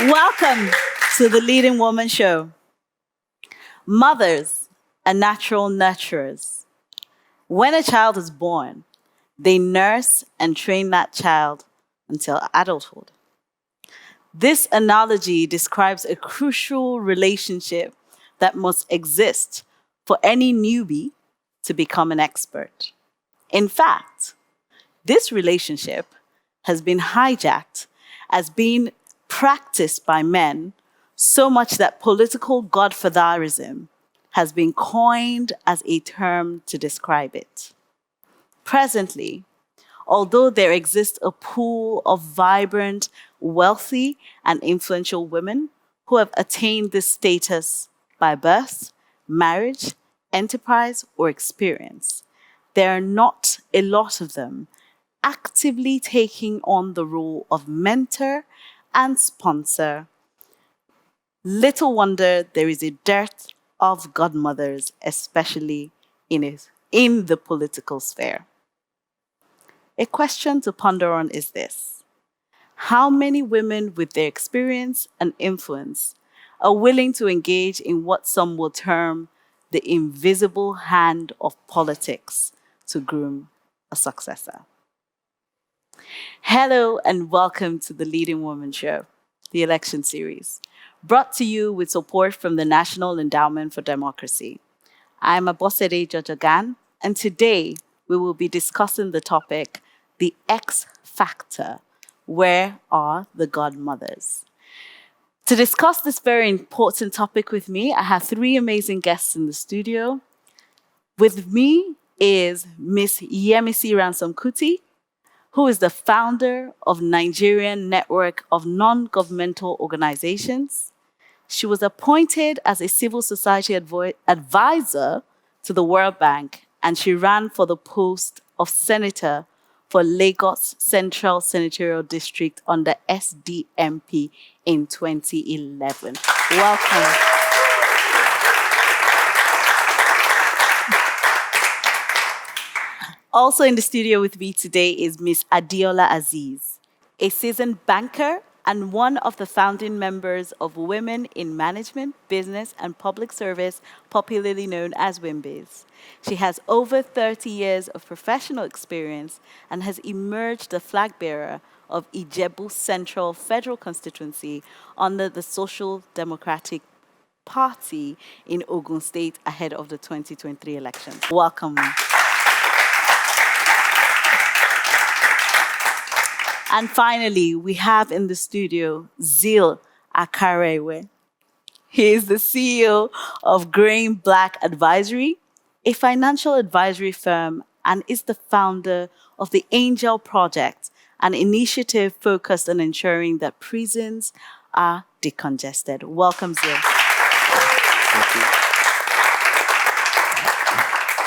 Welcome to the Leading Woman Show. Mothers are natural nurturers. When a child is born, they nurse and train that child until adulthood. This analogy describes a crucial relationship that must exist for any newbie to become an expert. In fact, this relationship has been hijacked as being practiced by men so much that political godfatherism has been coined as a term to describe it. Presently, although there exists a pool of vibrant, wealthy, and influential women who have attained this status by birth, marriage, enterprise, or experience, there are not a lot of them actively taking on the role of mentor and sponsor. Little wonder there is a dearth of godmothers, especially in the political sphere. A question to ponder on is this: how many women with their experience and influence are willing to engage in what some will term the invisible hand of politics to groom a successor? Hello and welcome to the Leading Woman Show, the election series, brought to you with support from the National Endowment for Democracy. I'm Abosede Jojogan, and today we will be discussing the topic, the X Factor. Where are the godmothers? To discuss this very important topic with me, I have three amazing guests in the studio. With me is Miss Yemisi Ransom Kuti, who is the founder of Nigerian Network of Non-Governmental Organizations. She was appointed as a civil society advisor to the World Bank, and she ran for the post of senator for Lagos Central Senatorial District under SDMP in 2011. Welcome. Also in the studio with me today is Miss Adiola Aziz, a seasoned banker and one of the founding members of Women in Management, Business, and Public Service, popularly known as WIMBIZ. She has over 30 years of professional experience and has emerged the flag bearer of Ijebu Central Federal Constituency under the Social Democratic Party in Ogun State ahead of the 2023 elections. Welcome. And finally, we have in the studio Zeal Akarewe. He is the CEO of Green Black Advisory, a financial advisory firm, and is the founder of the Angel Project, an initiative focused on ensuring that prisons are decongested. Welcome, Zeal. Thank you.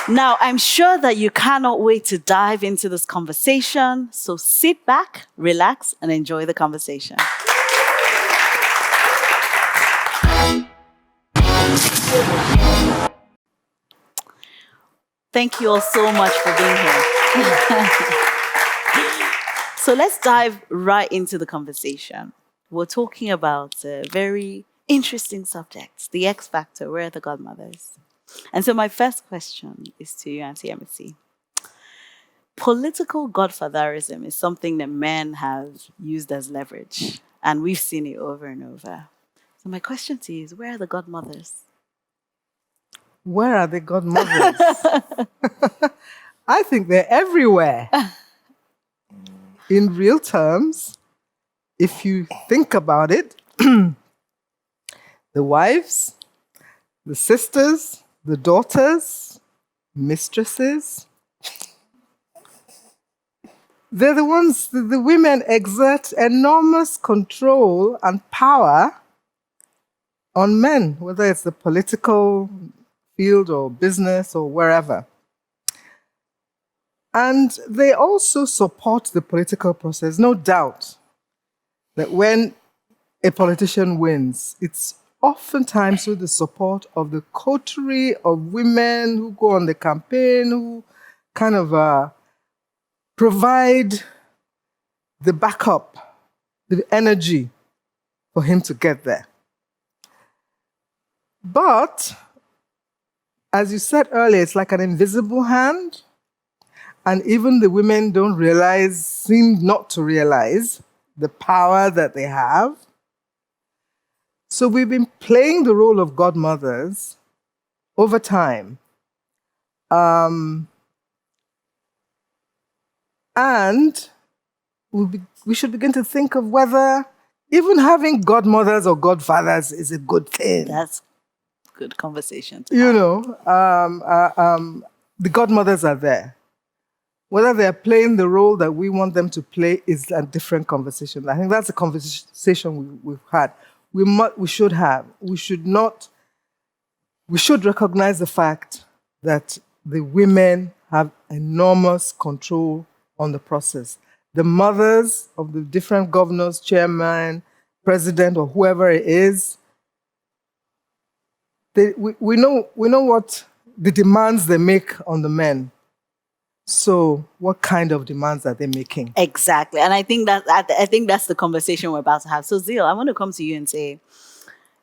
Now, I'm sure that you cannot wait to dive into this conversation, so sit back, relax, and enjoy the conversation. Thank you all so much for being here. So let's dive right into the conversation. We're talking about a very interesting subject, the X Factor, where are the godmothers? And so my first question is to you, Auntie Emissy. Political godfatherism is something that men have used as leverage, and we've seen it over and over. So my question to you is, where are the godmothers? Where are the godmothers? I think they're everywhere. In real terms, if you think about it, the wives, the sisters, the daughters, mistresses, they're the ones that the women exert enormous control and power on men, whether it's the political field or business or wherever. And they also support the political process. No doubt that when a politician wins, it's oftentimes with the support of the coterie of women who go on the campaign, who kind of provide the backup, the energy for him to get there. But, as you said earlier, it's like an invisible hand. And even the women don't realize, seem not to realize the power that they have. So we've been playing the role of godmothers over time. And we should begin to think of whether even having godmothers or godfathers is a good thing. That's good conversation. You know, the godmothers are there. Whether they're playing the role that we want them to play is a different conversation. I think that's a conversation we've had. We should have. We should recognize the fact that the women have enormous control on the process. The mothers of the different governors, chairman, president, or whoever it is, we know what the demands they make on the men. So, what kind of demands are they making? Exactly, and I think that's the conversation we're about to have. So, Zeal, I want to come to you and say,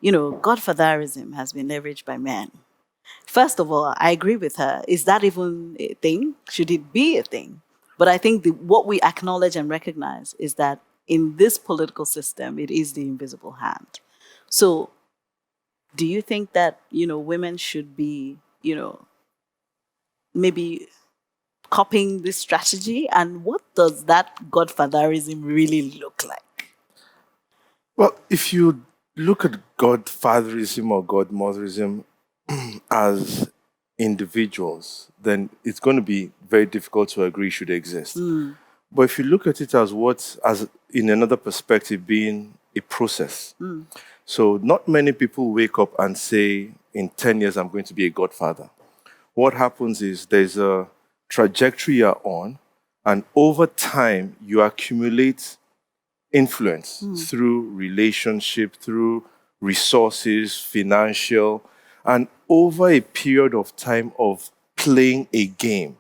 godfatherism has been leveraged by men. First of all, I agree with her. Is that even a thing? Should it be a thing? But I think what we acknowledge and recognize is that in this political system, it is the invisible hand. So, do you think that women should be maybe copying this strategy, and what does that godfatherism really look like? Well, if you look at godfatherism or godmotherism as individuals, then it's going to be very difficult to agree should exist. But if you look at it as in another perspective, being a process. So not many people wake up and say, in 10 years, I'm going to be a godfather. What happens is there's a trajectory you're on, and over time, you accumulate influence through relationship, through resources, financial, and over a period of time of playing a game,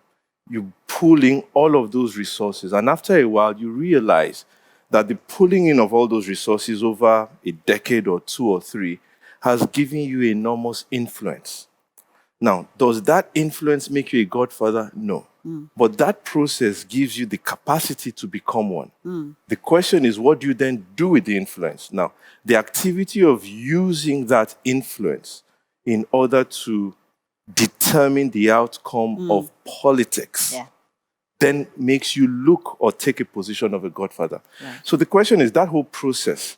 you pull in all of those resources. And after a while, you realize that the pulling in of all those resources over a decade or 2 or 3 has given you enormous influence. Now, does that influence make you a godfather? No. But that process gives you the capacity to become one. The question is, what do you then do with the influence? Now, the activity of using that influence in order to determine the outcome of politics then makes you look or take a position of a godfather. Right. So the question is, that whole process,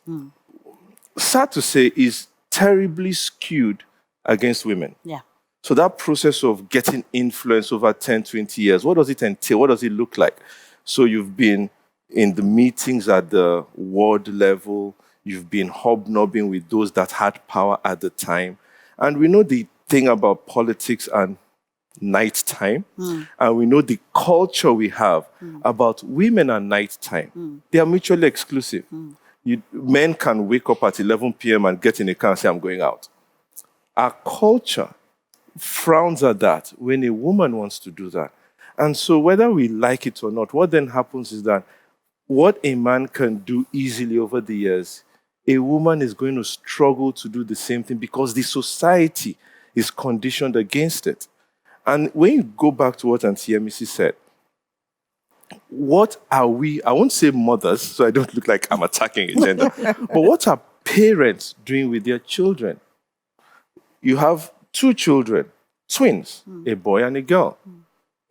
sad to say, is terribly skewed against women. Yeah. So that process of getting influence over 10, 20 years, what does it entail? What does it look like? So you've been in the meetings at the ward level, you've been hobnobbing with those that had power at the time. And we know the thing about politics and nighttime, and we know the culture we have about women and nighttime. They are mutually exclusive. Men can wake up at 11 p.m. and get in a car and say, I'm going out. Our culture frowns at that when a woman wants to do that. And so whether we like it or not, what then happens is that what a man can do easily over the years, a woman is going to struggle to do the same thing because the society is conditioned against it. And when you go back to what Auntie Emisi said, what are we, I won't say mothers, so I don't look like I'm attacking a gender, but what are parents doing with their children? You have 2 children, twins, a boy and a girl.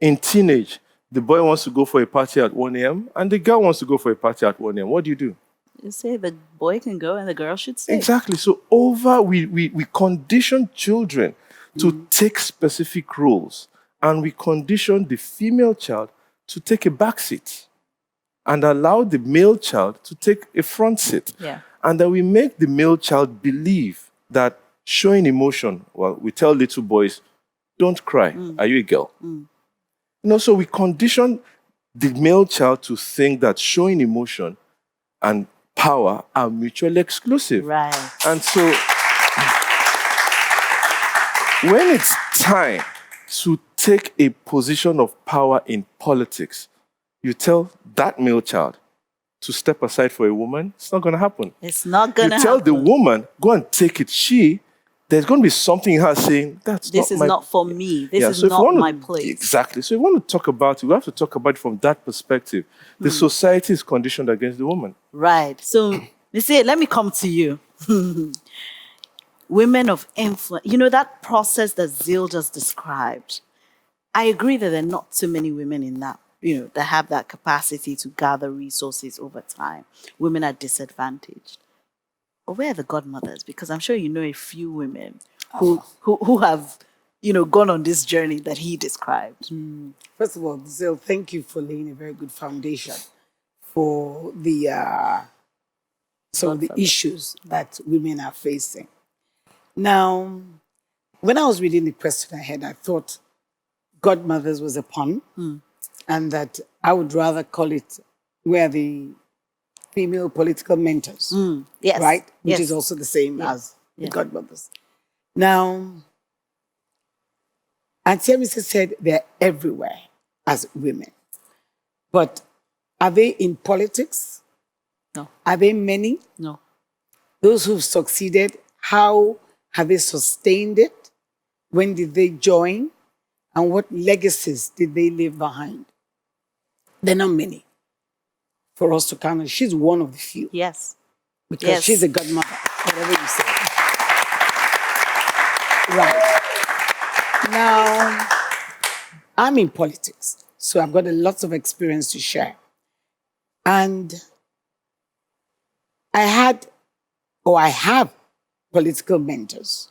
In teenage, the boy wants to go for a party at 1 a.m. and the girl wants to go for a party at 1 a.m. What do? You say the boy can go and the girl should stay. Exactly. So we condition children to take specific roles, and we condition the female child to take a back seat and allow the male child to take a front seat. Yeah. And then we make the male child believe that showing emotion, well, we tell little boys, don't cry. Are you a girl? So we condition the male child to think that showing emotion and power are mutually exclusive. Right. And so when it's time to take a position of power in politics, you tell that male child, to step aside for a woman, it's not going to happen. It's not going to You happen. tell the woman, go and take it. There's going to be something in her saying, this is not for me. This is so if you not want my to, place. Exactly. So if you want to talk about it, we have to talk about it from that perspective. The society is conditioned against the woman. Right. So, let me come to you. Women of influence. You know, that process that Zil just described. I agree that there are not too many women in that, that have that capacity to gather resources over time. Women are disadvantaged. But where are the godmothers? Because I'm sure you know a few women who have, gone on this journey that he described. First of all, Zil, thank you for laying a very good foundation for some of the issues that women are facing. Now, when I was reading the question ahead, I thought godmothers was a pun, and that I would rather call it where the female political mentors, Yes. right? Which Yes. is also the same as the godmothers. Now, Auntie Emisa said they're everywhere as women. But are they in politics? No. Are they many? No. Those who've succeeded, how have they sustained it? When did they join? And what legacies did they leave behind? They're not many for us to count. She's one of the few. Yes. Because she's a godmother, whatever you say. Right. Now, I'm in politics, so I've got a lot of experience to share. And I have political mentors.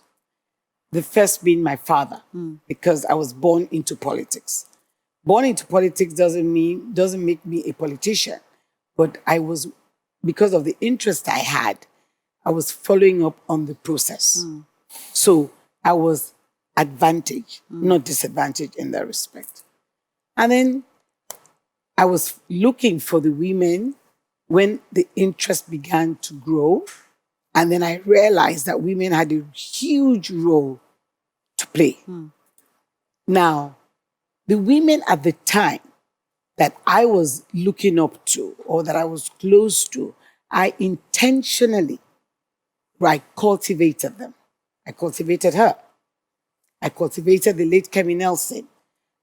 The first being my father, because I was born into politics. Born into politics doesn't make me a politician, but because of the interest I had, I was following up on the process. So I was advantaged, not disadvantaged in that respect. And then I was looking for the women when the interest began to grow. And then I realized that women had a huge role to play. Now, the women at the time that I was looking up to or that I was close to, I intentionally, cultivated them. I cultivated her. I cultivated the late Kemi Nelson.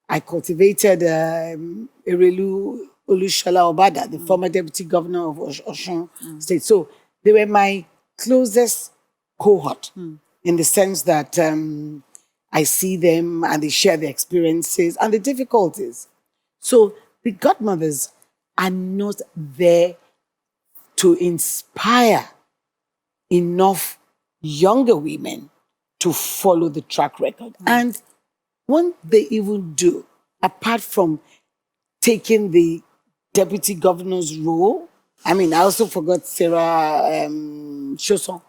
I cultivated Erelu Olushola Obada, the former deputy governor of Osun State. So they were my closest cohort in the sense that I see them and they share their experiences and the difficulties. So the godmothers are not there to inspire enough younger women to follow the track record. And what they even do, apart from taking the deputy governor's role, I also forgot Sarah Shoson.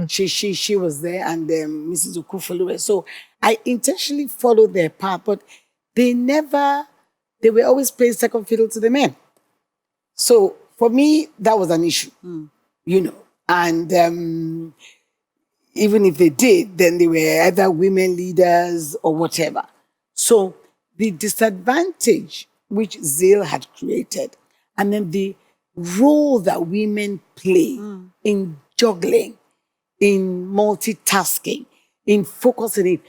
She was there, and Mrs. Okufoluwe. So I intentionally followed their path, but they were always playing second fiddle to the men. So for me, that was an issue, and even if they did, then they were either women leaders or whatever. So the disadvantage which Zil had created, and then the role that women play in juggling, in multitasking, in focusing it.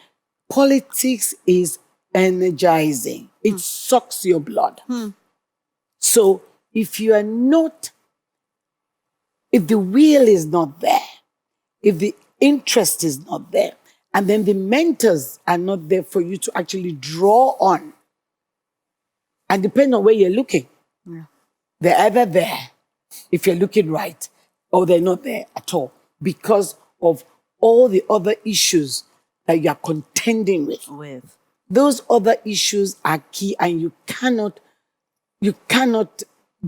Politics is energizing. It sucks your blood. So if the will is not there, if the interest is not there, and then the mentors are not there for you to actually draw on, and depending on where you're looking, they're either there, if you're looking right, or they're not there at all, because of all the other issues that you are contending with. Those other issues are key, and you cannot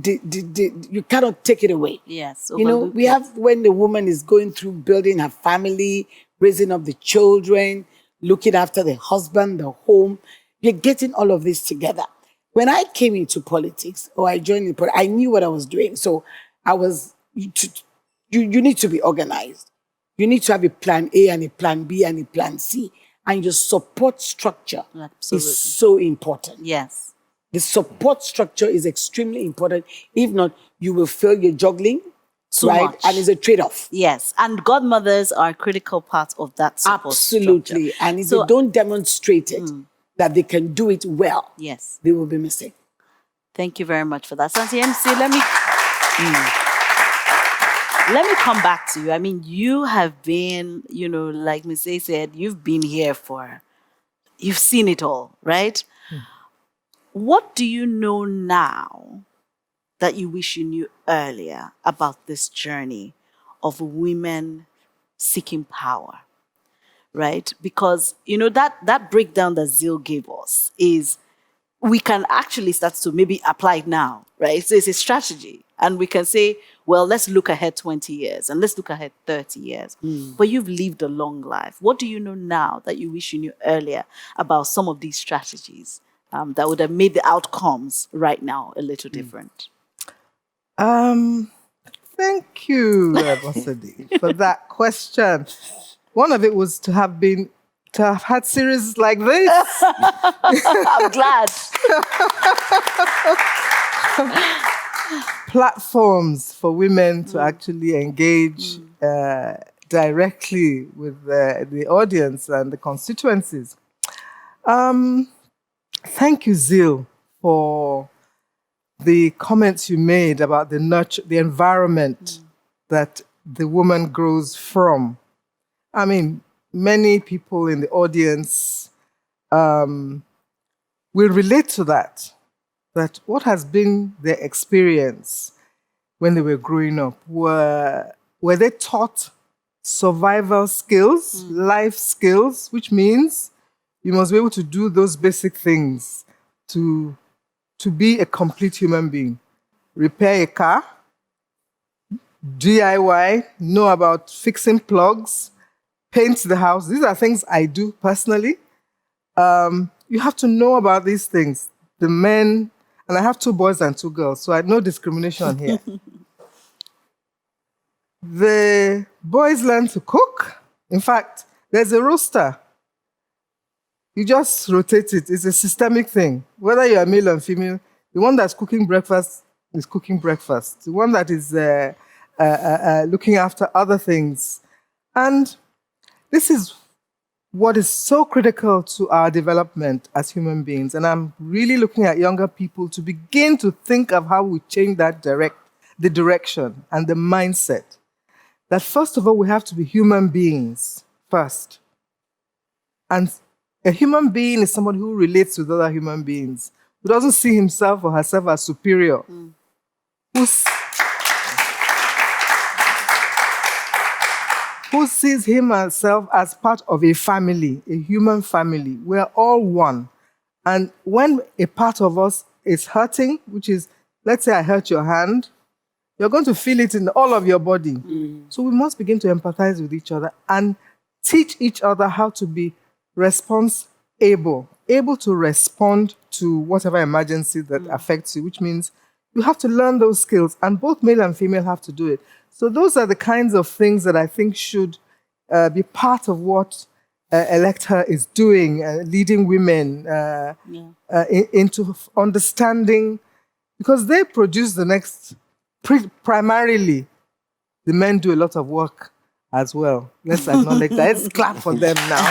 take it away. Yes. We have when the woman is going through building her family, raising up the children, looking after the husband, the home. You're getting all of this together. When I came into politics, or I joined I knew what I was doing. So you need to be organized. You need to have a plan A and a plan B and a plan C. And your support structure is so important. Yes. The support structure is extremely important. If not, you will feel you're juggling, Too right? much. And it's a trade-off. Yes, and godmothers are a critical part of that support Absolutely. structure. And if So, they don't demonstrate it, that they can do it well, yes, they will be missing. thank you very much for that. Santi MC, let me come back to you. I mean, you have been, like Ms. A said, you've been here you've seen it all, right? What do you know now that you wish you knew earlier about this journey of women seeking power, right? Because, that breakdown that Zil gave us is we can actually start to maybe apply it now, right? So it's a strategy. And we can say, well, let's look ahead 20 years and let's look ahead 30 years. But you've lived a long life. What do you know now that you wish you knew earlier about some of these strategies that would have made the outcomes right now a little different? Thank you, Bosadi, for that question. One of it was to have had series like this. I'm glad. Platforms for women to actually engage directly with the audience and the constituencies. Thank you, Zil, for the comments you made about the environment that the woman grows from. I mean, many people in the audience will relate to that what has been their experience when they were growing up. Were they taught survival skills, life skills, which means you must be able to do those basic things to be a complete human being. Repair a car, DIY, know about fixing plugs, paint the house. These are things I do personally. You have to know about these things. The men, and I have 2 boys and 2 girls, so I no discrimination here. The boys learn to cook. In fact, there's a roster. You just rotate it. It's a systemic thing. Whether you're male or female, the one that's cooking breakfast is cooking breakfast. The one that is looking after other things. And this is what is so critical to our development as human beings. And I'm really looking at younger people to begin to think of how we change the direction and the mindset. That first of all, we have to be human beings first. And a human being is somebody who relates with other human beings, who doesn't see himself or herself as superior, who sees him or herself as part of a family, a human family. We're all one. And when a part of us is hurting, which is, let's say I hurt your hand, you're going to feel it in all of your body. So we must begin to empathize with each other and teach each other how to be able to respond to whatever emergency that affects you, which means you have to learn those skills, and both male and female have to do it. So those are the kinds of things that I think should be part of what Elect Her is doing, leading women into understanding, because they produce the next, primarily, the men do a lot of work as well. Let's acknowledge that. Let's clap for them now.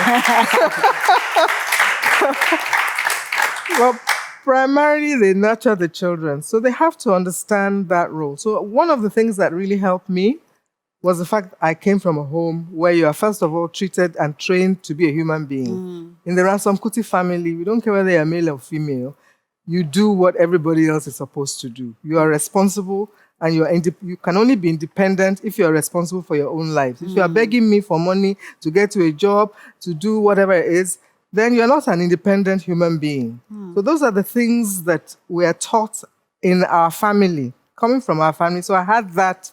Well, primarily, they nurture the children. So they have to understand that role. So one of the things that really helped me was the fact that I came from a home where you are, first of all, treated and trained to be a human being. In the Ransom Kuti family, we don't care whether you're male or female. You do what everybody else is supposed to do. You are responsible, and you can only be independent if you're responsible for your own life. If you are begging me for money to get to a job, to do whatever it is, then you're not an independent human being. So those are the things that we are taught in our family, coming from our family. So I had that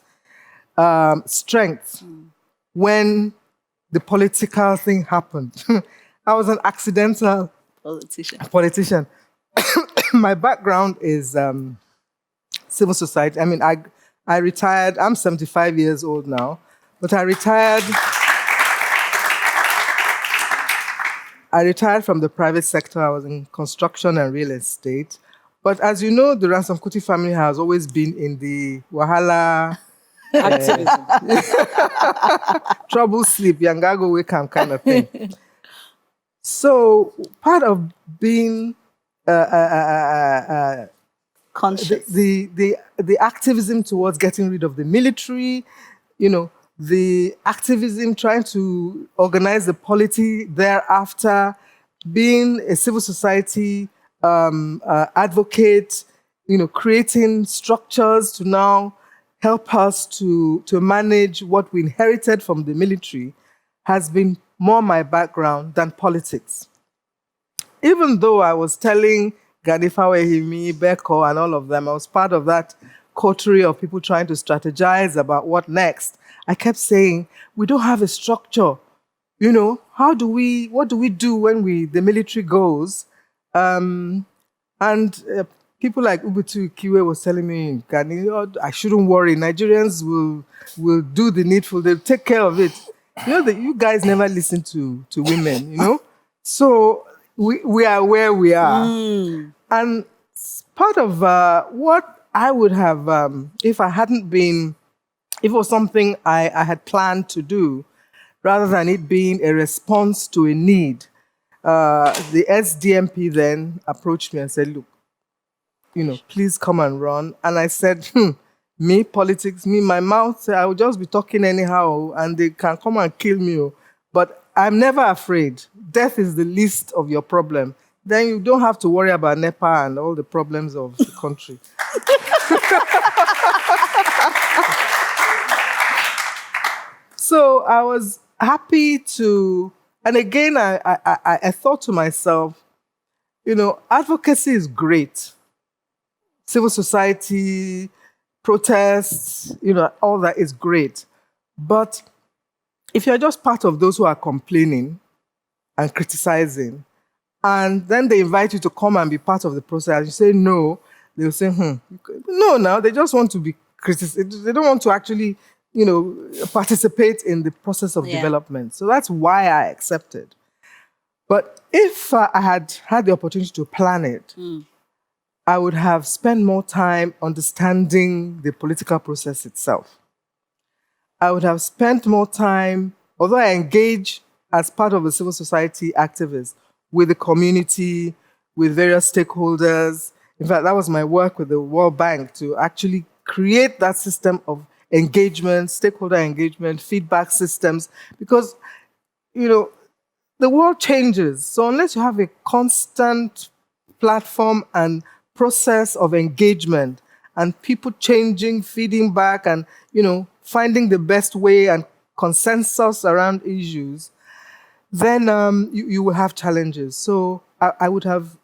strength when the political thing happened. I was an accidental politician. My background is civil society. I mean, I retired. I'm 75 years old now, but I retired from the private sector. I was in construction and real estate. But as you know, the Ransom Kuti family has always been in the Wahala, Activism. trouble sleep, Yangago wake up kind of thing. So part of being Conscious. the activism towards getting rid of the military, the activism trying to organize the polity thereafter, being a civil society advocate, creating structures to now help us to manage what we inherited from the military has been more my background than politics. Even though I was telling Ganifa Wehimi, Beko, and all of them, I was part of that coterie of people trying to strategize about what next. I kept saying, we don't have a structure. What do we do when the military goes? And people like Ubutu Kiwe was telling me, Gani, I shouldn't worry. Nigerians will do the needful. They'll take care of it. That you guys never listen to women, So we are where we are. And part of what I would have, if it was something I had planned to do, rather than it being a response to a need, the SDMP then approached me and said, look, please come and run. And I said, me, politics, my mouth, I will just be talking anyhow and they can come and kill me. But I'm never afraid. Death is the least of your problem. Then you don't have to worry about NEPA and all the problems of the country. So I was happy to, and again, I thought to myself, advocacy is great. Civil society, protests, all that is great. But if you're just part of those who are complaining and criticizing, and then they invite you to come and be part of the process, you say no, they'll say, no, now they just want to be criticized. They don't want to actually, participate in the process of development. So that's why I accepted. But if I had the opportunity to plan it, I would have spent more time understanding the political process itself. I would have spent more time, although I engage as part of a civil society activist with the community, with various stakeholders. In fact, that was my work with the World Bank to actually create that system of engagement, stakeholder engagement, feedback systems, because, the world changes. So unless you have a constant platform and process of engagement and people changing, feeding back and, finding the best way and consensus around issues, then you will have challenges. So I would have,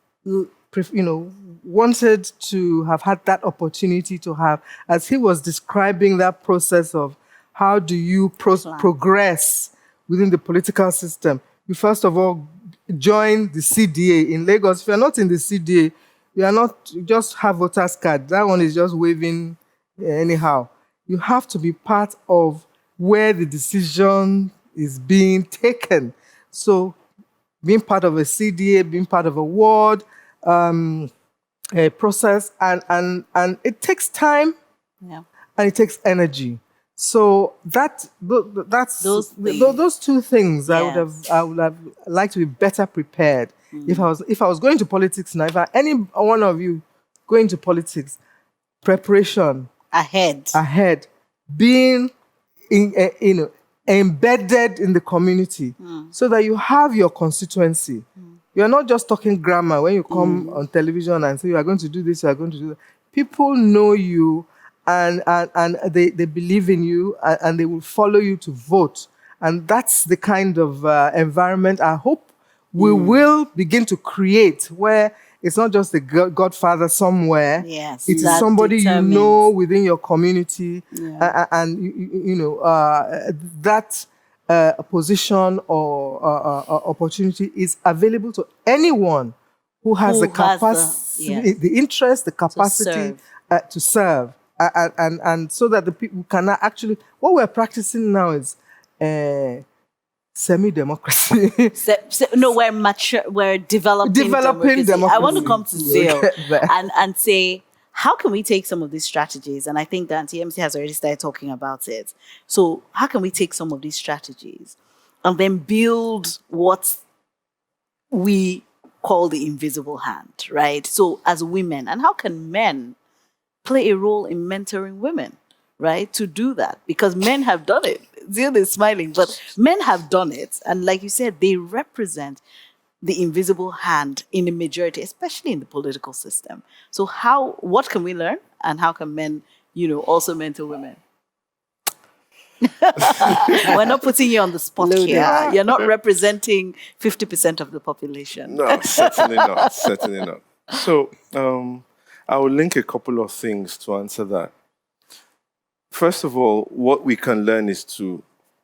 wanted to have had that opportunity to have, as he was describing that process of how do you progress within the political system. You first of all join the CDA in Lagos. If you're not in the CDA, you just have voters card. That one is just waving anyhow. You have to be part of where the decision is being taken. So being part of a CDA, being part of a ward, a process, and it takes time, and it takes energy. So that's those two things. Yes. I would have liked to be better prepared if I was going to politics now. If any one of you going to politics, preparation ahead, being embedded in the community, so that you have your constituency. You're not just talking grammar when you come on television and say you are going to do this, you are going to do that. People know you and they believe in you and they will follow you to vote. And that's the kind of environment I hope we will begin to create, where it's not just the godfather somewhere. Yes, it is somebody you know within your community, and that position or opportunity is available to anyone who has the capacity, the interest, the capacity to serve. And so that the people can actually, what we're practicing now is semi-democracy. No, we're mature. We're developing, Developing democracy. I want to come democracy. to We'll Zale get there. and say, how can we take some of these strategies? And I think that TMC has already started talking about it. So how can we take some of these strategies and then build what we call the invisible hand, right? So as women, and how can men play a role in mentoring women, right? To do that, because men have done it. Zil is smiling, but men have done it. And like you said, they represent the invisible hand in the majority, especially in the political system. So what can we learn, and how can men, also mentor women? We're not putting you on the spot here. You're not representing 50% of the population. No, certainly not. Certainly not. So I will link a couple of things to answer that. First of all, what we can learn is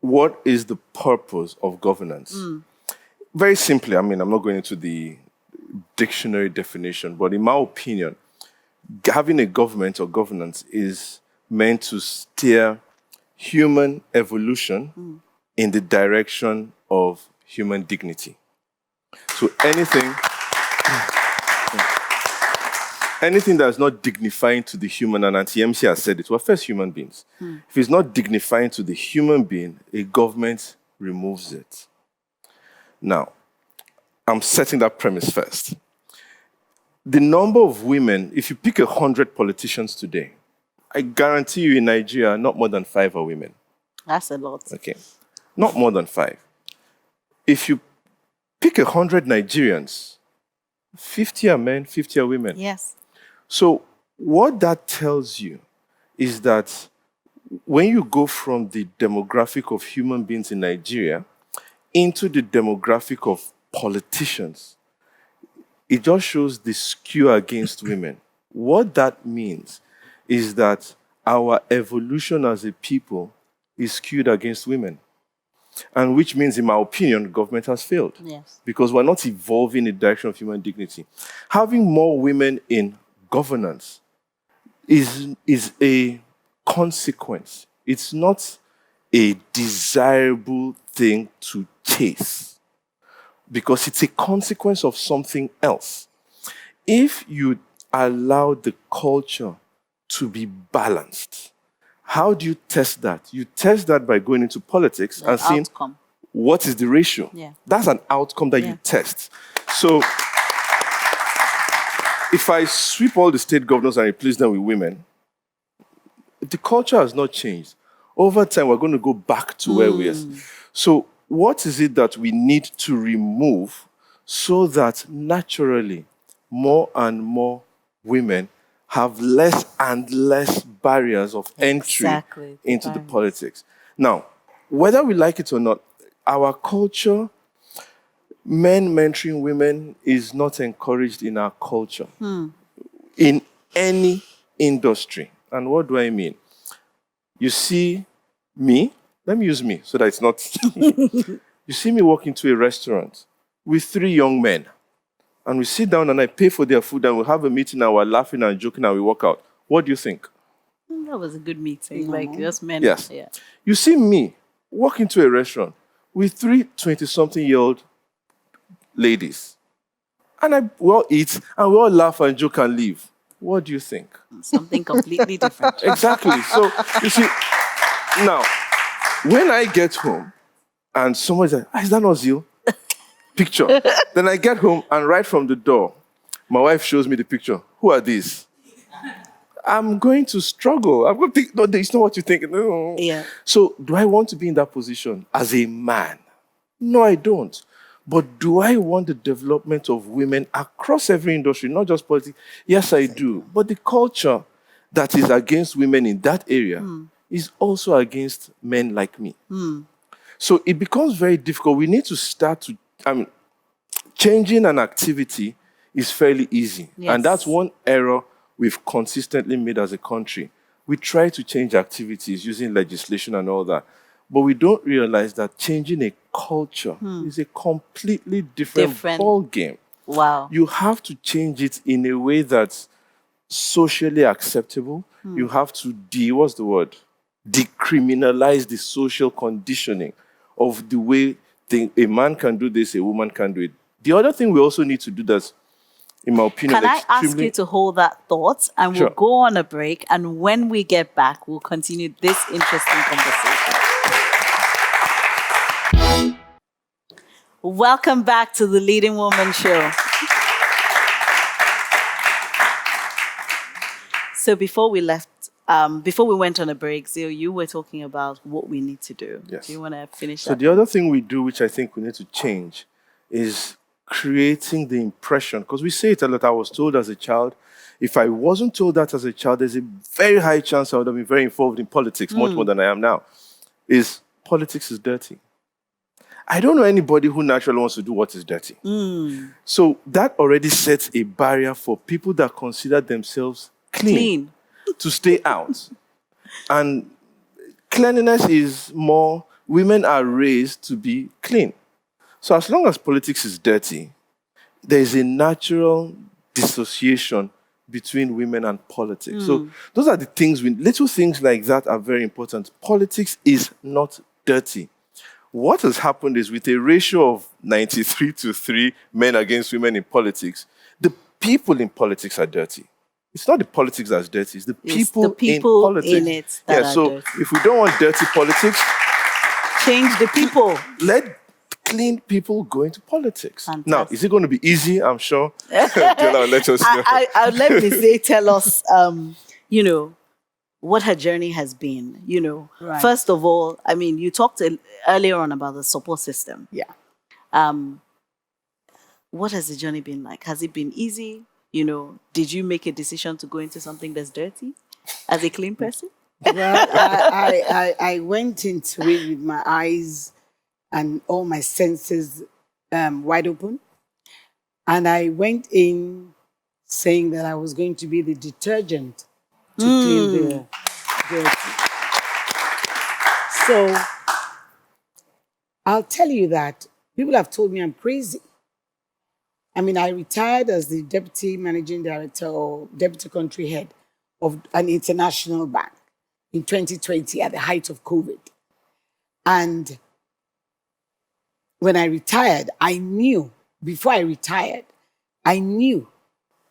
what is the purpose of governance? Very simply, I'm not going into the dictionary definition, but in my opinion, having a government or governance is meant to steer human evolution in the direction of human dignity. So anything that's not dignifying to the human, and TMC has said it, we're first human beings. If it's not dignifying to the human being, a government removes it. Now, I'm setting that premise first. The number of women, if you pick 100 politicians today, I guarantee you in Nigeria, not more than 5 are women. That's a lot. Okay. Not more than 5. If you pick 100 Nigerians, 50 are men, 50 are women. Yes. So what that tells you is that when you go from the demographic of human beings in Nigeria into the demographic of politicians, it just shows the skew against women. What that means is that our evolution as a people is skewed against women. And which means, in my opinion, government has failed. Yes. Because we're not evolving in the direction of human dignity. Having more women in governance is a consequence. It's not a desirable thing to chase, because it's a consequence of something else. If you allow the culture to be balanced, how do you test that? You test that by going into politics and seeing outcome. What is the ratio. Yeah. That's an outcome that you test. So if I sweep all the state governors and replace them with women, the culture has not changed. Over time, we're going to go back to where we are. So what is it that we need to remove so that naturally more and more women have less and less barriers of entry into the politics? Now, whether we like it or not, our culture, men mentoring women is not encouraged in our culture, in any industry. And what do I mean? You see me, let me use me so that it's not... You see me walk into a restaurant with 3 young men, and we sit down and I pay for their food and we have a meeting and we're laughing and joking and we walk out. What do you think? That was a good meeting, like just men. Yes. Yeah. You see me walk into a restaurant with 3 20-something-year-old ladies, and we all eat and we all laugh and joke and leave. What do you think? Something completely different. Exactly. So, you see, now, when I get home and somebody's like, is that not Zil? Picture. Then I get home and right from the door, my wife shows me the picture. Who are these? I'm going to struggle. I'm going to think, no, it's not what you think. No. Yeah. So do I want to be in that position as a man? No, I don't. But do I want the development of women across every industry, not just politics? Yes, I do. But the culture that is against women in that area is also against men like me. So it becomes very difficult. We need to start to, changing an activity is fairly easy. Yes. And that's one error we've consistently made as a country. We try to change activities using legislation and all that, but we don't realize that changing a culture is a completely different ball game. Wow. You have to change it in a way that's socially acceptable. You have to decriminalize the social conditioning of the way think a man can do this, a woman can do it. The other thing we also need to do that's, in my opinion, Can I ask you to hold that thought and we'll Sure. go on a break? And when we get back, we'll continue this interesting conversation. Welcome back to the Leading Woman Show. So before we went on a break, Zio, you were talking about what we need to do. Yes. Do you want to finish So that? the other thing we do, which I think we need to change, is creating the impression. Because we say it a lot. I was told as a child. If I wasn't told that as a child, there's a very high chance I would have been very involved in politics, much more than I am now. Is politics is dirty. I don't know anybody who naturally wants to do what is dirty. So that already sets a barrier for people that consider themselves clean. To stay out. And cleanliness is more, women are raised to be clean. So as long as politics is dirty, there is a natural dissociation between women and politics. So those are the things, little things like that are very important. Politics is not dirty. What has happened is with a ratio of 93-3 men against women in politics, the people in politics are dirty. It's not the politics that's dirty, it's the people in politics. in it that are so dirty. if we don't want dirty politics, Change the people. let clean people go into politics. Fantastic. Now, is it going to be easy? I'm sure. Diola will let us know. Let me say, tell us, what her journey has been. Right. First of all, I mean, you talked earlier on about the support system. Yeah. What has the journey been like? Has it been easy? Did you make a decision to go into something that's dirty as a clean person? Well, I went into it with my eyes and all my senses wide open. And I went in saying that I was going to be the detergent to clean the dirty. So I'll tell you that people have told me I'm crazy. I mean, I retired as the deputy managing director or deputy country head of an international bank in 2020 at the height of COVID. And when I retired, before I retired, I knew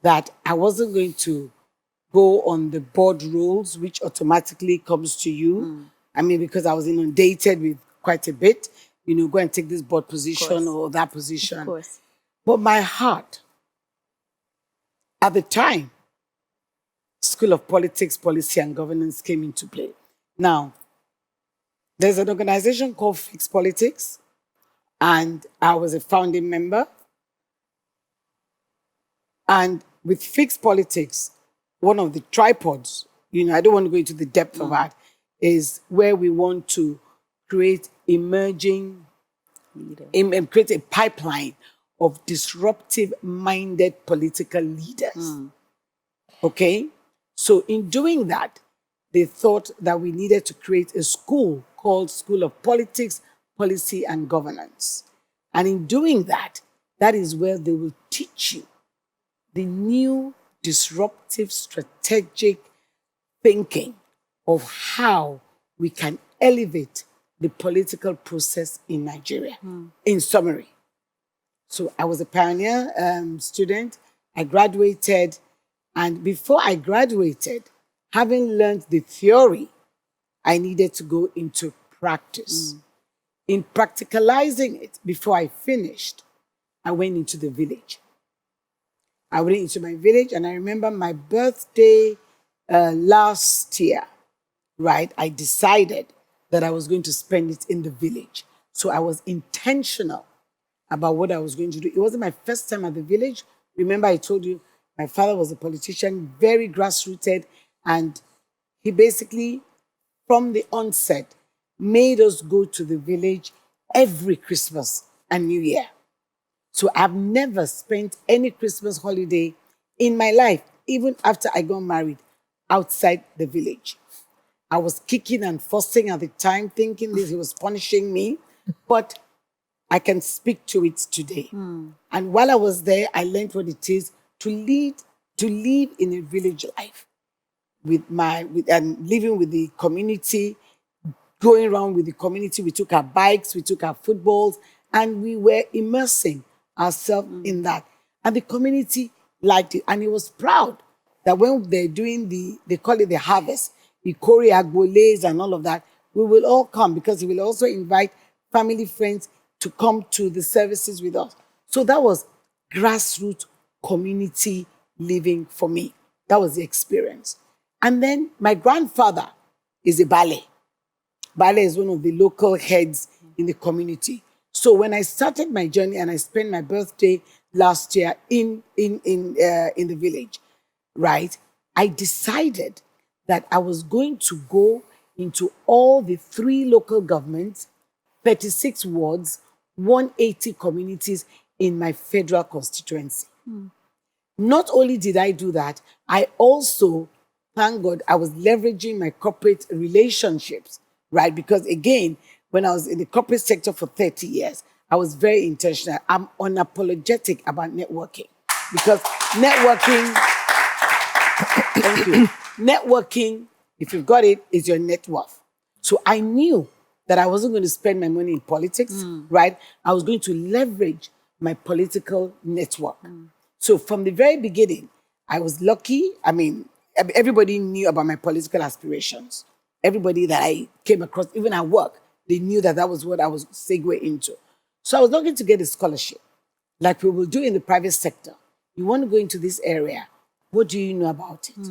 that I wasn't going to go on the board roles, which automatically comes to you. I mean, because I was inundated with quite a bit, go and take this board position or that position. Of course. But my heart, at the time, School of Politics, Policy and Governance came into play. Now, there's an organization called Fix Politics, and I was a founding member. And with Fix Politics, one of the tripods, I don't want to go into the depth of that, is where we want to create create a pipeline of disruptive-minded political leaders. Okay? So in doing that, they thought that we needed to create a school called School of Politics, Policy and Governance. And in doing that, that is where they will teach you the new disruptive strategic thinking of how we can elevate the political process in Nigeria. In summary. So I was a pioneer student. I graduated. And before I graduated, having learned the theory, I needed to go into practice. In practicalizing it, before I finished, I went into the village. I went into my village, and I remember my birthday last year, right? I decided that I was going to spend it in the village. So I was intentional about what I was going to do. It wasn't my first time at the village. Remember, I told you my father was a politician, very grassrooted, and he basically, from the onset, made us go to the village every Christmas and New Year. So I've never spent any Christmas holiday in my life, even after I got married, outside the village. I was kicking and fussing at the time, thinking that he was punishing me, but I can speak to it today. And while I was there, I learned what it is to live in a village life and living with the community, going around with the community. We took our bikes, we took our footballs, And we were immersing ourselves in that. And the community liked it. And it was proud that when they're doing they call it the harvest, the Kori Agboles and all of that, we will all come because we will also invite family friends to come to the services with us. So that was grassroots community living for me. That was the experience. And then my grandfather is a ballet. Ballet is one of the local heads in the community. So when I started my journey and I spent my birthday last year in the village, right, I decided that I was going to go into all the 3 local governments, 36 wards, 180 communities in my federal constituency. Not only did I do that, I also, thank God, I was leveraging my corporate relationships, right? Because again, when I was in the corporate sector for 30 years, I was very intentional. I'm unapologetic about networking because networking, thank you, networking, if you've got it, is your net worth. So I knew that I wasn't going to spend my money in politics, right? I was going to leverage my political network. So from the very beginning, I was lucky. I mean, everybody knew about my political aspirations. Everybody that I came across, even at work, they knew that that was what I was segue into. So I was looking to get a scholarship, like we will do in the private sector. You want to go into this area. What do you know about it?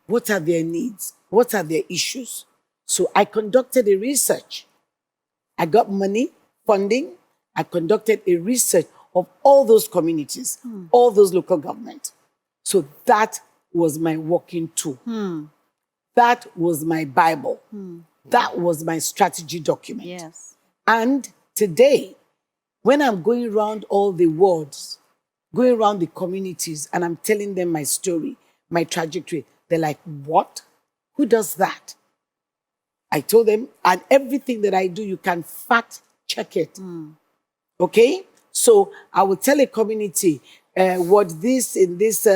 What are their needs? What are their issues? So I conducted a research. I got money, funding. I conducted a research of all those communities, all those local governments. So that was my working tool. That was my Bible. That was my strategy document. Yes. And today, when I'm going around all the wards, going around the communities, and I'm telling them my story, my trajectory, they're like, what? Who does that? I told them, and everything that I do, you can fact check it. Okay? So I will tell a community what this in this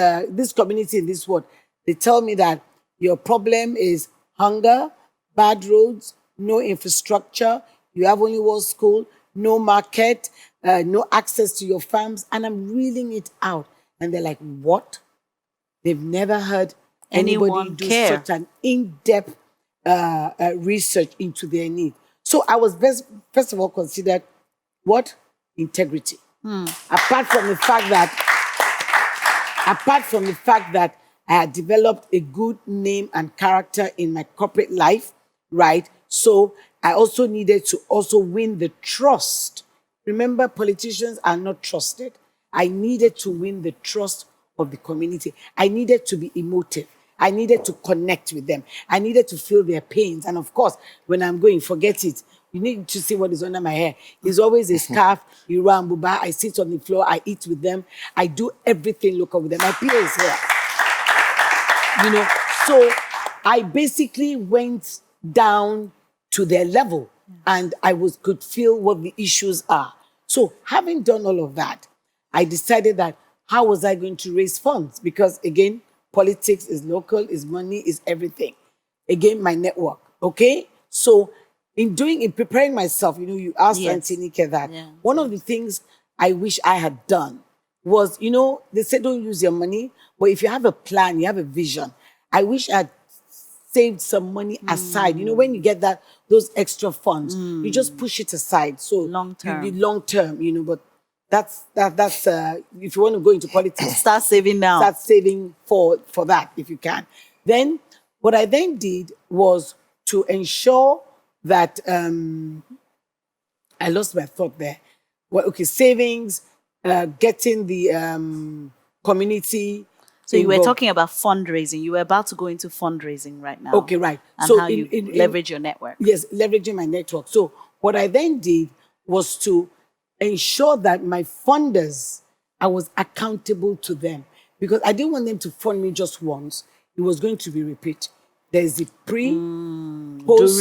community in this ward. They tell me that your problem is hunger, bad roads, no infrastructure, you have only one school, no market, no access to your farms, and I'm reeling it out. And they're like, what? They've never heard anybody Anyone do care. such an in-depth research into their need. So I was first of all considered what? Integrity. Apart from the fact that I had developed a good name and character in my corporate life, right? So I also needed to also win the trust. Remember, politicians are not trusted. I needed to win the trust of the community. I needed to be emotive. I needed to connect with them. I needed to feel their pains. And of course, when I'm going, forget it. You need to see what is under my hair. It's always a scarf, Iro and Buba. I sit on the floor. I eat with them. I do everything local with them. My PA is here. You know, so I basically went down to their level and could feel what the issues are. So having done all of that, I decided that how was I going to raise funds? Because again, politics is local, is money, is everything. Again, my network, okay? So in preparing myself, you asked Yes. Auntie Nike that. Yeah. One of the things I wish I had done was, they say don't use your money, but if you have a plan, you have a vision, I wish I had saved some money aside. When you get those extra funds, you just push it aside. So Long term. you long term, but that's if you want to go into politics, Start saving now. start saving for that if you can. Then what I then did was to ensure that I lost my thought there. Well, okay, savings, getting the community. So you were involved. talking about fundraising. You were about to go into fundraising right now. Okay, right. And So how you leverage your network. Yes, leveraging my network. So what I then did was to ensure that my funders, I was accountable to them because I didn't want them to fund me just once. It was going to be repeat. There's the pre, post,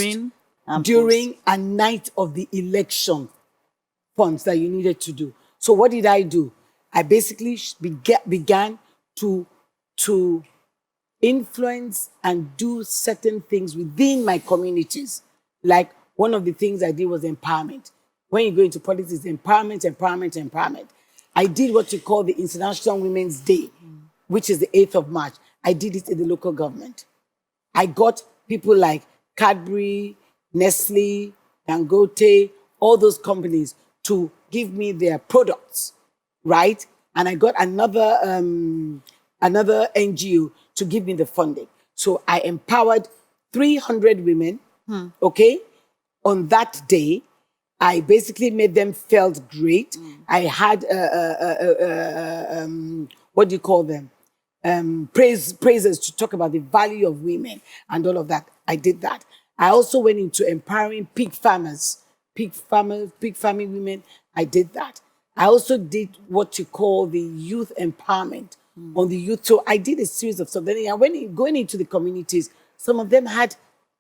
During and and night of the election funds that you needed to do. So what did I do? I basically began to influence and do certain things within my communities. Like one of the things I did was empowerment. when you go into politics, empowerment, empowerment, empowerment. I did what you call the International Women's Day, which is the 8th of March. I did it in the local government. I got people like Cadbury, Nestle, Dangote, all those companies to give me their products, right? And I got another NGO to give me the funding. So I empowered 300 women, okay? On that day, I basically made them felt great. I had, what do you call them? Praises to talk about the value of women and all of that. I did that. I also went into empowering pig farmers, pig farming women. I did that. I also did what you call the youth empowerment on the youth. So I did a series of stuff. Then going into the communities, some of them had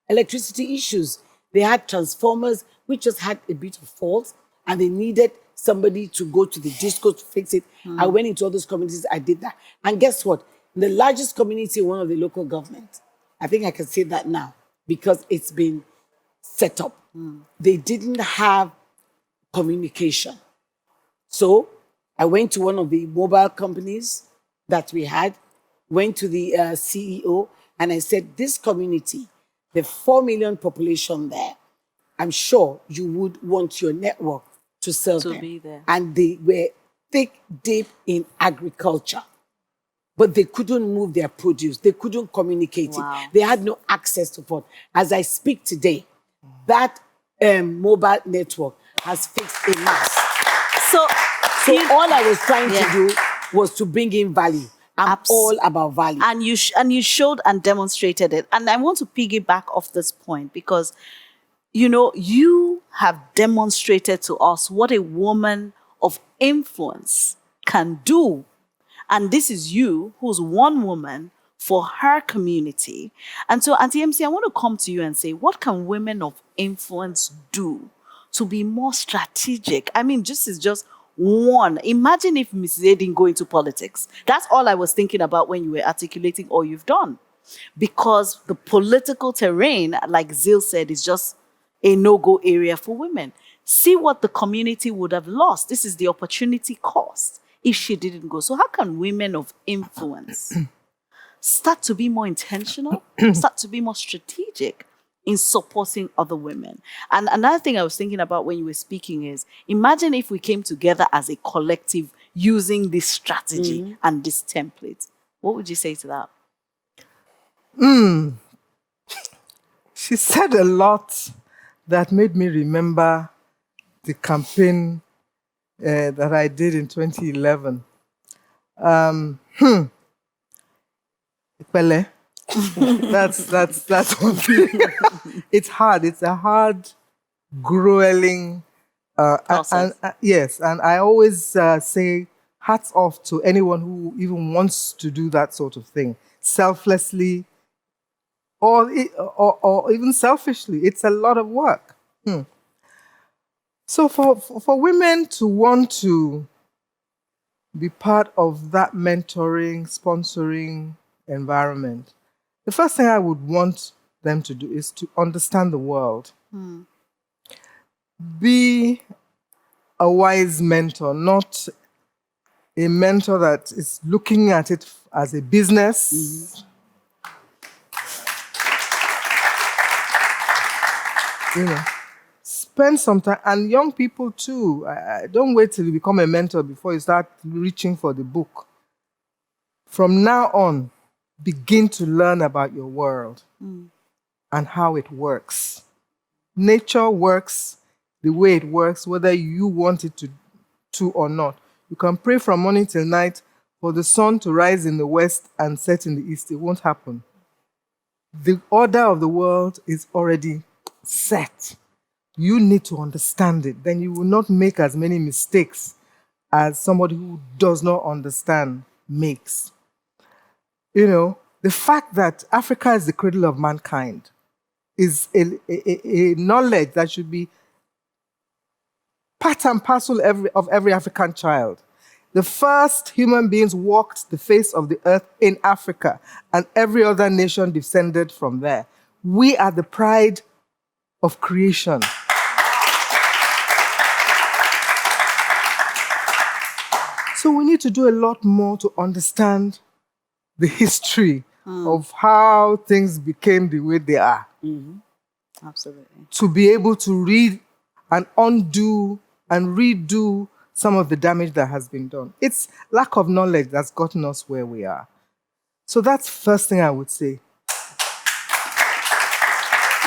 electricity issues. They had transformers which just had a bit of fault, and they needed somebody to go to the disco to fix it. I went into all those communities. I did that. And guess what? In the largest community, one of the local government, I think I can say that now because it's been set up. They didn't have communication. So I went to one of the mobile companies that we had, went to the CEO, and I said, this community, the 4 million population there, I'm sure you would want your network to serve To them. be there. And they were thick, deep in agriculture. But they couldn't move their produce. They couldn't communicate Wow. it. They had no access to it. As I speak today, that mobile network has fixed a mass. So, So all I was trying Yeah. to do was to bring in value. I'm all about value. and you showed and demonstrated it. And I want to piggyback off this point because, you know, you have demonstrated to us what a woman of influence can do. And this is you, who's one woman for her community. And so, Auntie MC, I want to come to you and say, what can women of influence do to be more strategic? I mean, this is just one. Imagine if Mrs. A didn't go into politics. That's all I was thinking about when you were articulating all you've done. Because the political terrain, like Zil said, is just a no-go area for women. See what the community would have lost. This is the opportunity cost if she didn't go. So how can women of influence start to be more intentional, start to be more strategic in supporting other women? And another thing I was thinking about when you were speaking is, imagine if we came together as a collective using this strategy and this template. What would you say to that? She said a lot that made me remember the campaign that I did in 2011. Pele. That's one thing. It's hard. It's a hard, grueling Process. yes, and I always say hats off to anyone who even wants to do that sort of thing selflessly or even selfishly. It's a lot of work. So for women to want to be part of that mentoring, sponsoring environment, the first thing I would want them to do is to understand the world. Be a wise mentor, not a mentor that is looking at it as a business. You know, spend some time, and young people too. Don't wait till you become a mentor before you start reaching for the book. From now on, begin to learn about your world and how it works. Nature works the way it works, whether you want it to or not. You can pray from morning till night for the sun to rise in the west and set in the east. It won't happen. The order of the world is already set. You need to understand it. Then you will not make as many mistakes as somebody who does not understand makes. You know, the fact that Africa is the cradle of mankind is a knowledge that should be part and parcel of every African child. The first human beings walked the face of the earth in Africa, and every other nation descended from there. We are the pride of creation. So we need to do a lot more to understand the history of how things became the way they are. Absolutely. To be able to read and undo and redo some of the damage that has been done. It's lack of knowledge that's gotten us where we are. So that's the first thing I would say.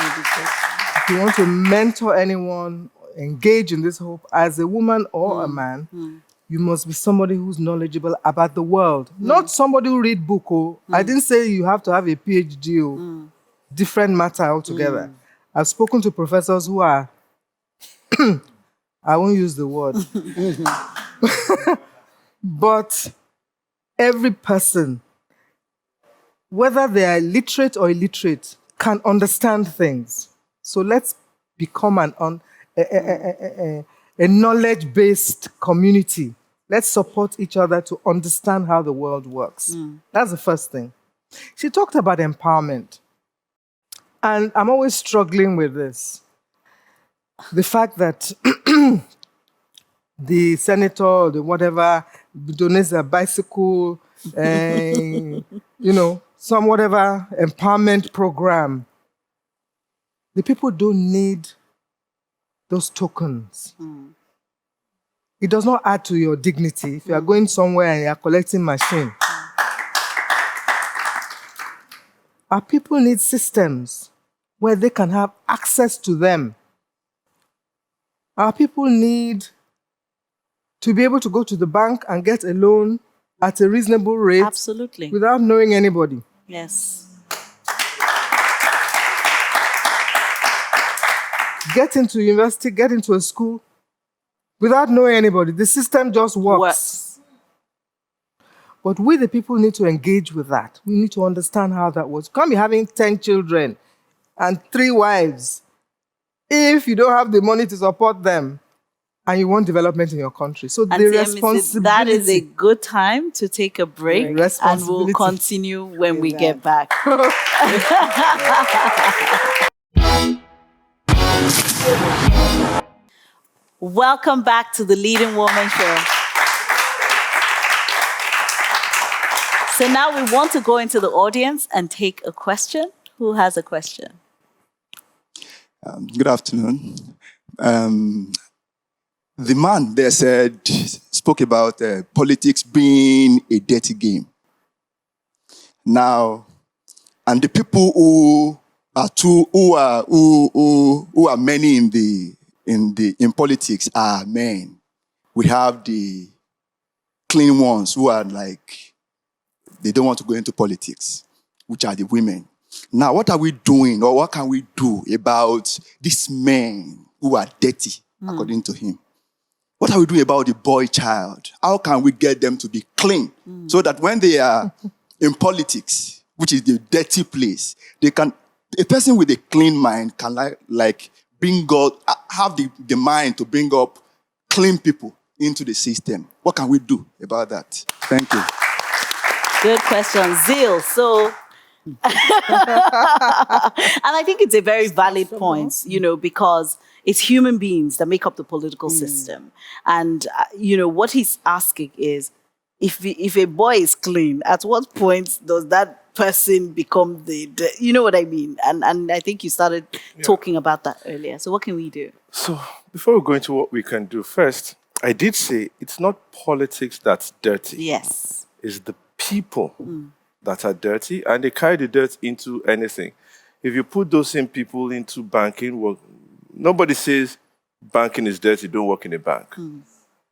If you want to mentor anyone, engage in this hope as a woman or a man, you must be somebody who's knowledgeable about the world. Not somebody who read book. I didn't say you have to have a PhD. Different matter altogether. I've spoken to professors who are, I won't use the word, but every person, whether they are literate or illiterate, can understand things. So let's become a knowledge-based community. Let's support each other to understand how the world works. That's the first thing. She talked about empowerment. And I'm always struggling with this. The fact that the senator or the whatever donates a bicycle, some whatever empowerment program. The people don't need those tokens. It does not add to your dignity if you are going somewhere and you are collecting machine. Our people need systems where they can have access to them. Our people need to be able to go to the bank and get a loan at a reasonable rate. Absolutely. Without knowing anybody. Yes. Get into university, get into a school without knowing anybody. The system just works. But we, the people, need to engage with that. We need to understand how that works. You can't be having 10 children and 3 wives if you don't have the money to support them and you want development in your country. So the responsibility... That is a good time to take a break, and we'll continue when we get back. Welcome back to the Leading Woman Show. So now we want to go into the audience and take a question. Who has a question? Good afternoon. The man there spoke about politics being a dirty game. Now, and the people who are many in politics are men. We have the clean ones who are like, they don't want to go into politics, which are the women. Now, what are we doing, or what can we do about these men who are dirty, according to him? What are we doing about the boy child? How can we get them to be clean so that when they are in politics, which is the dirty place, they can, a person with a clean mind can bring God, have the mind to bring up clean people into the system. What can we do about that? Thank you. Good question. Zeal. So, and I think it's a very valid point, because it's human beings that make up the political system. And, what he's asking is, if a boy is clean, at what point does that person become you know what I mean? And I think you started talking about that earlier. So what can we do? So before we go into what we can do, first, I did say it's not politics that's dirty. Yes. It's the people that are dirty, and they carry the dirt into anything. If you put those same people into banking, well, nobody says banking is dirty, don't work in a bank.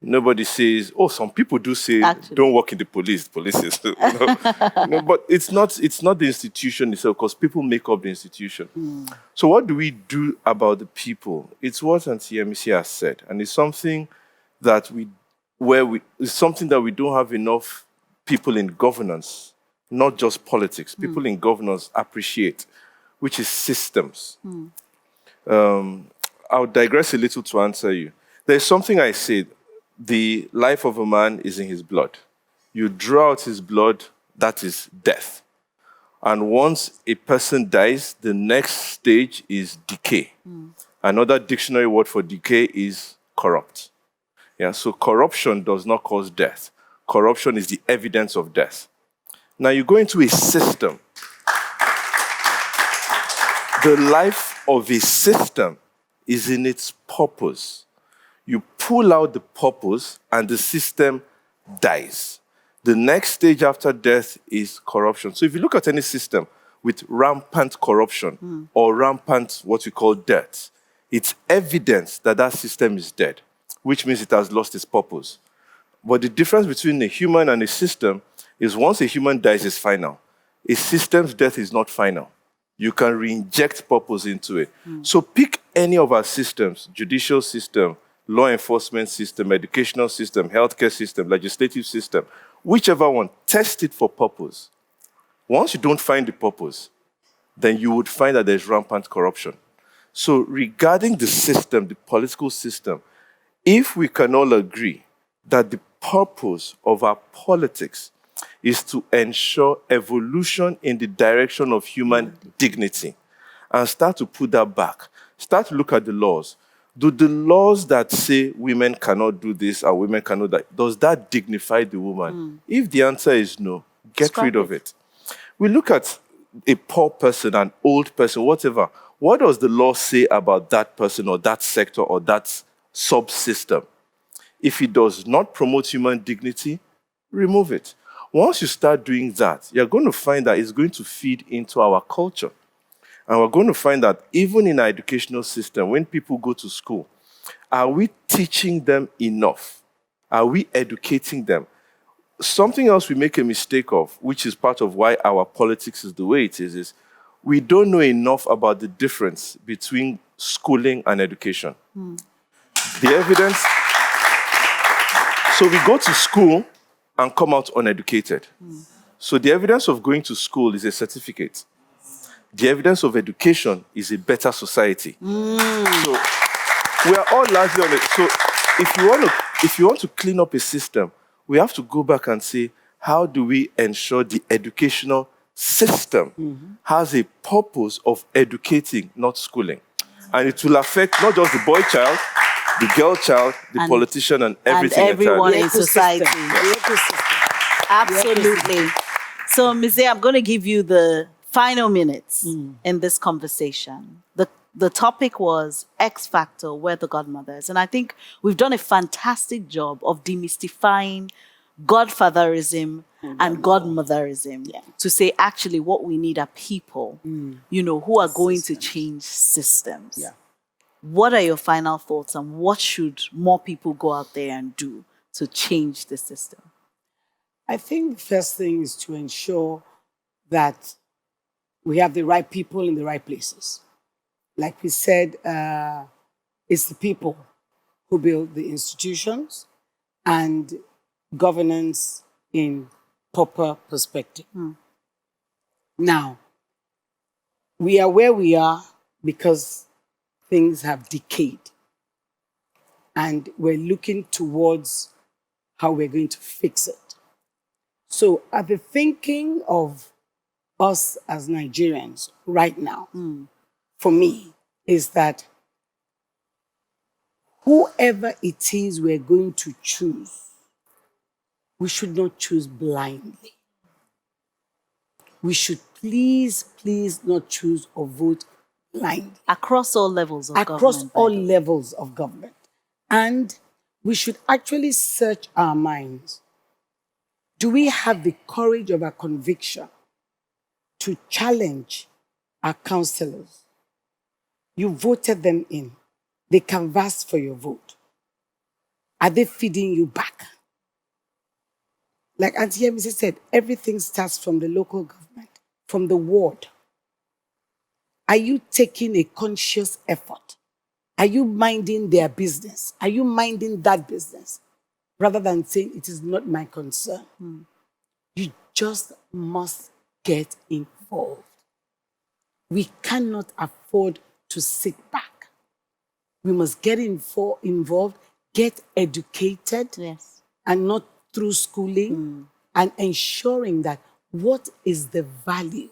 Nobody says, some people do say, don't work in the police. Police is, but it's not the institution itself, because people make up the institution. So what do we do about the people? It's what Auntie Yemisi has said, and it's something that it's something that we don't have enough people in governance, not just politics. People in governance appreciate, which is systems. I'll digress a little to answer you. There's something I said. The life of a man is in his blood. You draw out his blood, that is death. And once a person dies, the next stage is decay. Another dictionary word for decay is corrupt. Yeah, so corruption does not cause death. corruption is the evidence of death. Now you go into a system. The life of a system is in its purpose. You pull out the purpose and the system dies. The next stage after death is corruption. So if you look at any system with rampant corruption or rampant what we call death, it's evidence that that system is dead, which means it has lost its purpose. But the difference between a human and a system is once a human dies, it's final. A system's death is not final. You can reinject purpose into it. So pick any of our systems, judicial system, law enforcement system, educational system, healthcare system, legislative system, whichever one, test it for purpose. Once you don't find the purpose, then you would find that there's rampant corruption. So regarding the system, the political system, if we can all agree that the purpose of our politics is to ensure evolution in the direction of human dignity, and start to put that back, start to look at the laws. Do the laws that say women cannot do this or women cannot that, does that dignify the woman? If the answer is no, get Scrap rid of it. We look at a poor person, an old person, whatever. What does the law say about that person or that sector or that subsystem? If it does not promote human dignity, remove it. Once you start doing that, you're going to find that it's going to feed into our culture. And we're going to find that even in our educational system, when people go to school, are we teaching them enough? Are we educating them? Something else we make a mistake of, which is part of why our politics is the way it is we don't know enough about the difference between schooling and education. The evidence... So we go to school and come out uneducated. So the evidence of going to school is a certificate. The evidence of education is a better society. So we are all largely on it. So if you want to clean up a system, we have to go back and say, how do we ensure the educational system has a purpose of educating, not schooling? And it will affect not just the boy child, the girl child, the politician, and everything. And everyone entirely. in society. Absolutely. So, Ms. A, I'm going to give you the final minutes in this conversation. The topic was X Factor, we're the Godmothers. And I think we've done a fantastic job of demystifying godfatherism and godmotherism to say actually what we need are people, who are going to change systems. Yeah. What are your final thoughts on what should more people go out there and do to change the system? I think the first thing is to ensure that we have the right people in the right places. Like we said, it's the people who build the institutions and governance in proper perspective. Now, we are where we are because things have decayed. And we're looking towards how we're going to fix it. So at the thinking of us as Nigerians right now, for me, is that whoever it is we're going to choose, we should not choose blindly. We should please not choose or vote blindly. Across all levels of government. Across all levels of government. And we should actually search our minds. Do we have the courage of our conviction to challenge our councillors? You voted them in. They canvassed for your vote. Are they feeding you back? Like Auntie Yemisi said, everything starts from the local government, from the ward. Are you taking a conscious effort? Are you minding their business? Are you minding that business? Rather than saying, it is not my concern. You just must get involved. We cannot afford to sit back. We must get involved, get educated, and not through schooling, and ensuring that what is the value?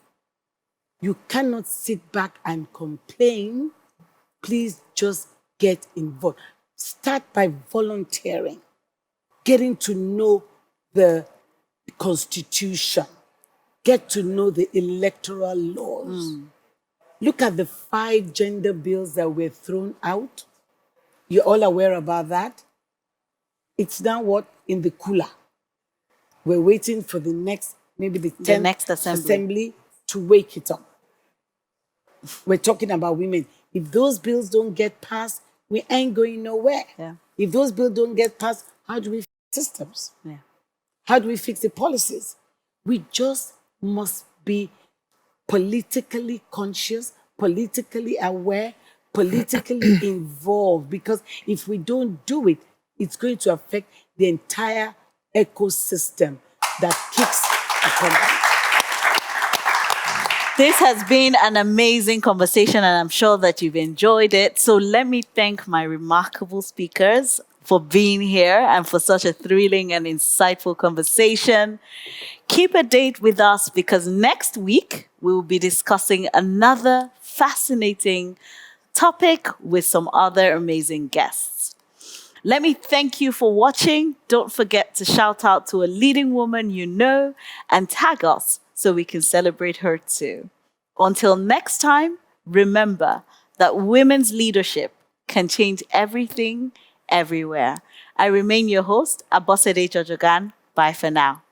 You cannot sit back and complain. Please just get involved. Start by volunteering, getting to know the Constitution, get to know the electoral laws. Look at the 5 gender bills that were thrown out. You're all aware about that? It's now what? In the cooler. We're waiting for the next, maybe the 10th next assembly. to wake it up. We're talking about women. If those bills don't get passed, we ain't going nowhere. Yeah. If those bills don't get passed, how do we fix systems? Yeah. How do we fix the policies? We just must be politically conscious, politically aware, politically involved, because if we don't do it, it's going to affect the entire ecosystem that kicks a company. This has been an amazing conversation, and I'm sure that you've enjoyed it. So let me thank my remarkable speakers for being here and for such a thrilling and insightful conversation. Keep a date with us, because next week we will be discussing another fascinating topic with some other amazing guests. Let me thank you for watching. Don't forget to shout out to a leading woman you know and tag us so we can celebrate her too. Until next time, remember that women's leadership can change everything, everywhere. I remain your host, Abosede Jojogan. Bye for now.